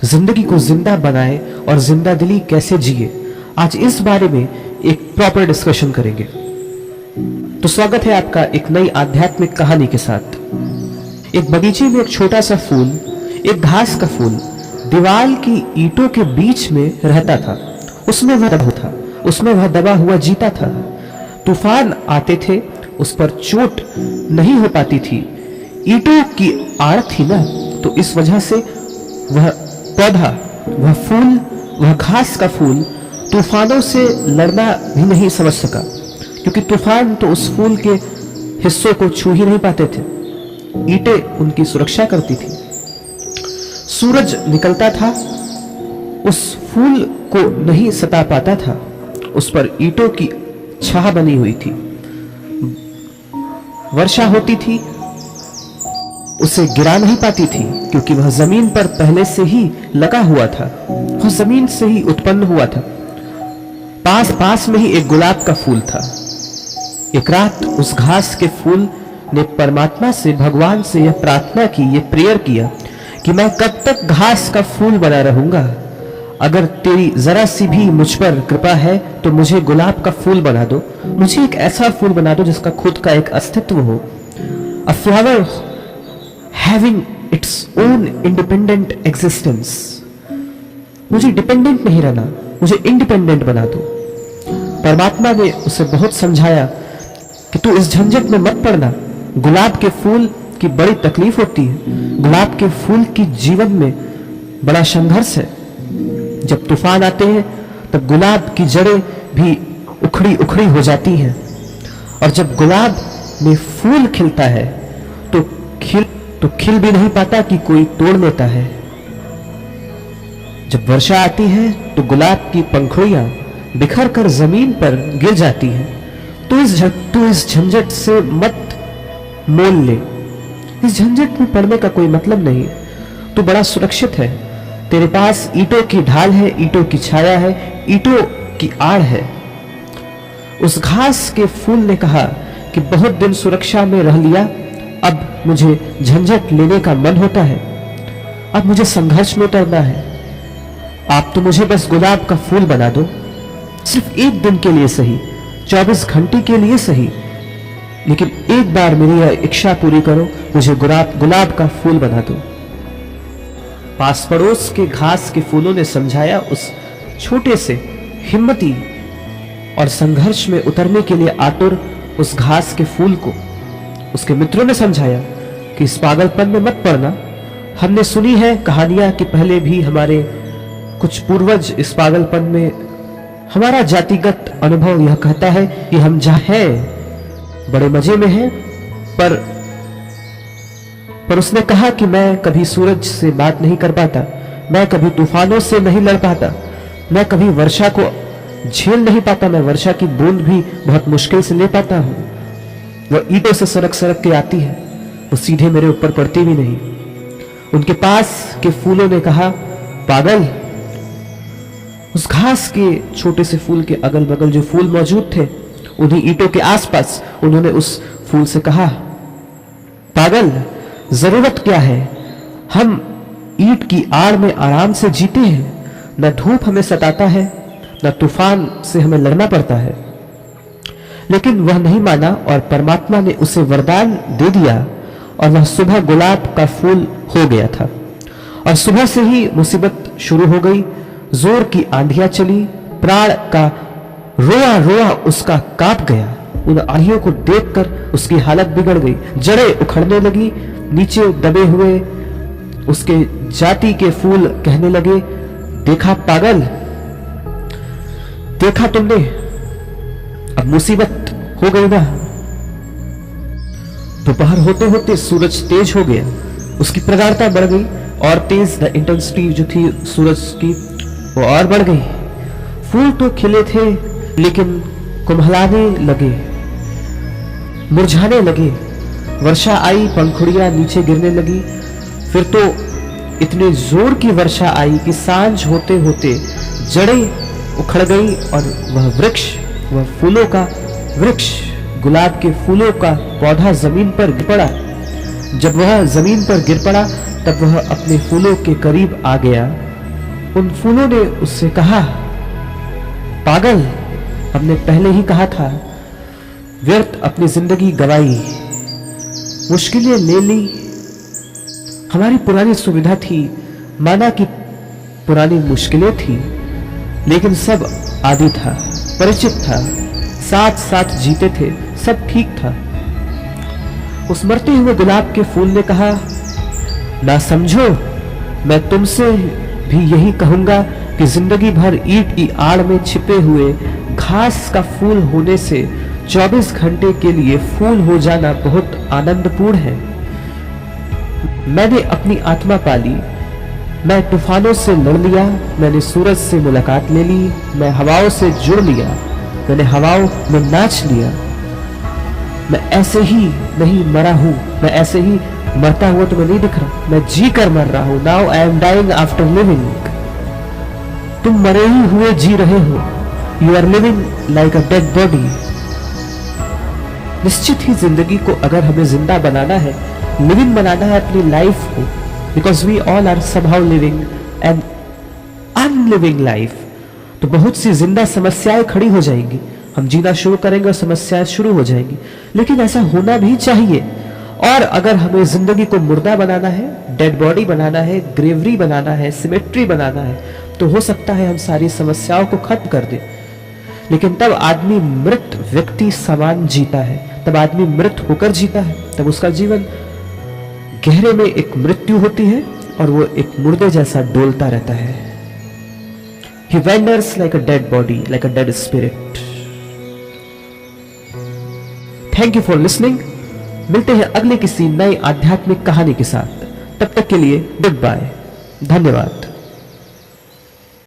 जिंदगी को जिंदा बनाए और जिंदा दिली कैसे जिए, आज इस बारे में एक प्रॉपर डिस्कशन करेंगे। तो स्वागत है आपका एक नई आध्यात्मिक कहानी के साथ। एक बगीचे में एक छोटा सा फूल, एक घास का फूल, दीवार की ईंटों के बीच में रहता था। उसमें वह दबा हुआ जीता था। तूफान आते थे, उस पर चोट नहीं हो पाती थी। ईंटों की आड़ थी ना, तो इस वजह से वह पौधा, वह फूल, वह घास का फूल तूफानों से लड़ना भी नहीं समझ सका, क्योंकि तूफान तो उस फूल के हिस्सों को छू ही नहीं पाते थे। ईंटें उनकी सुरक्षा करती थी। सूरज निकलता था, उस फूल को नहीं सता पाता था। उस पर ईंटों की छाह बनी हुई थी। वर्षा होती थी, उसे गिरा नहीं पाती थी, क्योंकि वह जमीन पर पहले से ही लगा हुआ था। वह जमीन से ही उत्पन्न हुआ था। पास में ही एक गुलाब का फूल था। एक रात उस घास के फूल ने परमात्मा से, भगवान से यह प्रार्थना की, यह प्रेयर किया कि मैं कब तक घास का फूल बना रहूंगा। अगर तेरी जरा सी भी मुझ पर कृपा है तो मुझे गुलाब का फूल बना दो। मुझे एक ऐसा फूल बना दो जिसका खुद का एक अस्तित्व हो। अ flower having its own independent existence. मुझे डिपेंडेंट नहीं रहना, मुझे इंडिपेंडेंट बना दो। परमात्मा ने उसे बहुत समझाया कि तू इस झंझट में मत पड़ना। गुलाब के फूल की बड़ी तकलीफ होती है। गुलाब के फूल की जीवन में बड़ा संघर्ष है। जब तूफान आते हैं तब गुलाब की जड़ें भी उखड़ी उखड़ी हो जाती हैं, और जब गुलाब में फूल खिलता है तो खिल भी नहीं पाता कि कोई तोड़ लेता है। जब वर्षा आती है तो गुलाब की पंखुड़ियां बिखर कर जमीन पर गिर जाती हैं। तो इस झंझट से मत मोल ले। इस झंझट में पड़ने का कोई मतलब नहीं। तू बड़ा सुरक्षित है। तेरे पास ईंटों की ढाल है, ईंटों की छाया है, ईंटों की आड़ है। उस घास के फूल ने कहा कि बहुत दिन सुरक्षा में रह लिया, अब मुझे झंझट लेने का मन होता है। अब मुझे संघर्ष में उतरना है। आप तो मुझे बस गुलाब का फूल बना दो, सिर्फ एक दिन के लिए सही, 24 घंटे के लिए सही, लेकिन एक बार मेरी यह इच्छा पूरी करो, मुझे गुलाब का फूल बना दो। पास पड़ोस के घास के फूलों ने समझाया उस छोटे से, हिम्मती और संघर्ष में उतरने के लिए आतुर उस घास के फूल को। उसके मित्रों ने समझाया कि इस पागलपन में मत पड़ना। हमने सुनी है कहानियां कि पहले भी हमारे कुछ पूर्वज इस पागलपन में, हमारा जातिगत अनुभव यह कहता है कि हम जहां हैं बड़े मजे में हैं, पर उसने कहा कि मैं कभी सूरज से बात नहीं कर पाता, मैं कभी तूफानों से नहीं लड़ पाता, मैं कभी वर्षा को झेल नहीं पाता, मैं वर्षा की बूंद भी बहुत मुश्किल से ले पाता हूं। वह ईंटों से सरक सरक के आती है, वो सीधे मेरे ऊपर पड़ती भी नहीं। उनके पास के फूलों ने कहा, पागल। उस घास के छोटे से फूल के अगल बगल जो फूल मौजूद थे, उन्हीं ईंटों के आसपास उन्होंने उस फूल से कहा, पागल, जरूरत क्या है? हम ईंट की आड़ में आराम से जीते हैं। न धूप हमें सताता है, न तूफान से हमें लड़ना पड़ता है। लेकिन वह नहीं माना, और परमात्मा ने उसे वरदान दे दिया, और वह सुबह गुलाब का फूल हो गया था। और सुबह से ही मुसीबत शुरू हो गई। जोर की आंधियां चली, प्राण का रोआ रोआ उसका कांप गया। उन आंधियों को देखकर उसकी हालत बिगड़ गई। जड़ें उखड़ने लगी। नीचे दबे हुए उसके जाति के फूल कहने लगे, देखा पागल, देखा तुमने, अब मुसीबत हो गई ना। दोपहर होते होते सूरज तेज हो गया, उसकी प्रगाढ़ता बढ़ गई और तेज, द इंटेंसिटी जो थी सूरज की वो और बढ़ गई। फूल तो खिले थे लेकिन कुम्हलाने लगे, मुरझाने लगे। वर्षा आई, पंखुड़ियां नीचे गिरने लगी। फिर तो इतने जोर की वर्षा आई कि सांझ होते होते जड़ें उखड़ गई, और वह वृक्ष, वह फूलों का वृक्ष, गुलाब के फूलों का पौधा जमीन पर गिर पड़ा। जब वह जमीन पर गिर पड़ा तब वह अपने फूलों के करीब आ गया उन फूलों ने उससे कहा, पागल, हमने पहले ही कहा था, व्यर्थ अपनी जिंदगी गवाई, मुश्किलें ले ली, हमारी पुरानी सुविधा थी, माना कि पुरानी मुश्किलें थी, लेकिन सब आदि था, परिचित था, साथ साथ जीते थे, सब ठीक था। उस मरते हुए गुलाब के फूल ने कहा, ना समझो, मैं तुमसे भी यही कहूंगा कि जिंदगी भर ईंट की आड़ में छिपे हुए घास का फूल होने से 24 घंटे के लिए फूल हो जाना बहुत आनंदपूर्ण है। मैंने अपनी आत्मा पाली, मैं तूफानों से लड़ लिया, मैंने सूरज से मुलाकात ले ली, मैं हवाओं से जुड़ लिया, मैंने हवाओं में नाच लिया। मैं ऐसे ही नहीं मरा हूं, मैं ऐसे ही मरता हुआ तुम्हें नहीं दिख रहा, मैं जी कर मर रहा हूं। Now I am dying after living. तुम मरे ही हुए जी रहे हो, you are living like a dead body. निश्चित ही जिंदगी को अगर हमें जिंदा बनाना है, लिविंग बनाना है अपनी लाइफ को, because we all are somehow living an unliving life, तो बहुत सी जिंदा समस्याएं खड़ी हो जाएंगी। हम जीना शुरू करेंगे और समस्याएं शुरू हो जाएंगी, लेकिन ऐसा होना भी चाहिए। और अगर हमें जिंदगी को मुर्दा बनाना है, डेड बॉडी बनाना है, ग्रेवरी बनाना है, सिमेट्री बनाना है, तो हो सकता है हम सारी समस्याओं को खत्म कर दें, लेकिन तब आदमी मृत व्यक्ति समान जीता है, तब आदमी मृत होकर जीता है, तब उसका जीवन गहरे में एक मृत्यु होती है और वो एक मुर्दे जैसा डोलता रहता है। He wanders like a dead body, like a dead spirit. Thank you for listening. मिलते हैं अगले किसी नई आध्यात्मिक कहानी के साथ। तब तक के लिए गुड बाय, धन्यवाद।